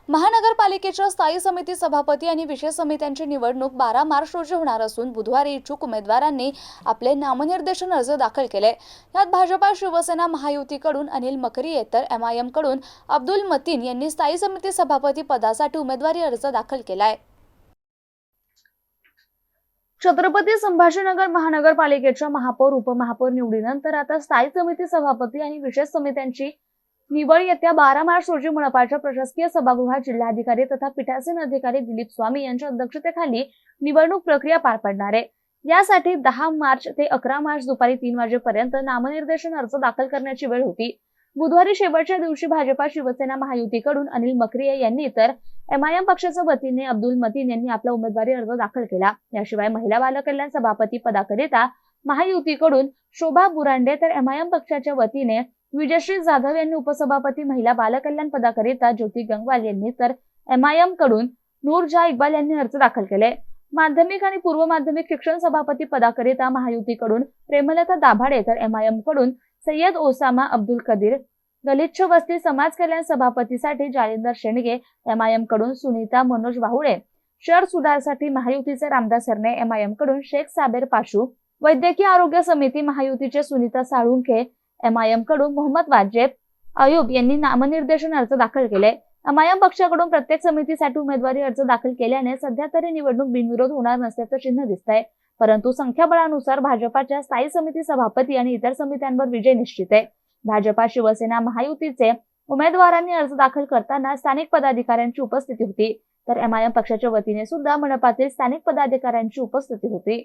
महानगरपालिकेच्या स्थायी समिती सभापती आणि विशेष समित्यांची निवडणूक 12 मार्च रोजी होणार असून बुधवारी इच्छुक उमेदवारांनी आपले नामनिर्देशन अर्ज दाखल केले। यात भाजपा, शिवसेना, महायुतीकडून अनिल मकरिये तर MIM कडून अब्दुल मतीन यांनी स्थायी समिती सभापती पदासाठी उमेदवारी अर्ज दाखल केलाय। छत्रपती संभाजीनगर महानगरपालिकेच्या महापौर, उपमहापौर निवडीनंतर आता स्थायी समिती सभापती आणि विशेष समित्यांची निवड येत्या 12 मार्च रोजी मनपाच्या प्रशासकीय सभागृहात जिल्हाधिकारी तथा पीठासीन अधिकारी दिलीप स्वामी यांच्या अध्यक्षतेखाली निवडणूक प्रक्रिया पार पडणार आहे। यासाठी 10 मार्च ते 11 मार्च दुपारी 3 वाजेपर्यंत नामनिर्देशन अर्ज दाखल करण्याची वेळ होती। बुधवारी शेवटच्या दिवशी भाजपा, शिवसेना, महायुतीकडून अनिल मकरिये यांनी तर MIM पक्षाच्या वतीने अब्दुल मतीन यांनी आपला उमेदवारी अर्ज दाखल केला। याशिवाय महिला बालकल्याण सभापती पदाकरिता महायुतीकडून शोभा बुरांडे तर MIM पक्षाच्या वतीने विजयश्री जाधव यांनी, उपसभापती महिला बालकल्याण पदाकरिता ज्योती गंगवाल यांनी तर MIM कडून नूरजहा इक्बाल यांनी अर्ज दाखल केले। माध्यमिक आणि पूर्व माध्यमिक शिक्षण सभापती पदाकरिता महायुतीकडून प्रेमलता दाभाडे तर MIM कडून सय्यद ओसामा अब्दुल कदीर, गलिच्छ वस्ती समाज कल्याण सभापतीसाठी जालिंदर शेंडगे, MIM कडून सुनीता मनोज वाहुळे, शहर सुधारसाठी महायुतीचे रामदास हरणे, MIM कडून शेख साबेर पाशू, वैद्यकीय आरोग्य समिती महायुतीचे सुनीता साळुंखे, MIM कडून मोहम्मद वाजेब अयूब यांनी नामनिर्देशन अर्ज दाखल केले। MIM पक्षाकडून प्रत्येक समितीसाठी उमेदवारी अर्ज दाखल केल्याने सध्या तरी निवडणूक बिनविरोध होणार नसल्याचं चिन्ह दिसतंय। परंतु संख्याबळानुसार भाजपाच्या स्थायी समिती सभापती आणि इतर समित्यांवर विजय निश्चित आहे। भाजपा, शिवसेना, महायुतीचे उमेदवारांनी अर्ज दाखल करताना स्थानिक पदाधिकाऱ्यांची उपस्थिती होती, तर MIM पक्षाच्या वतीने सुद्धा मनपातील स्थानिक पदाधिकाऱ्यांची उपस्थिती होती।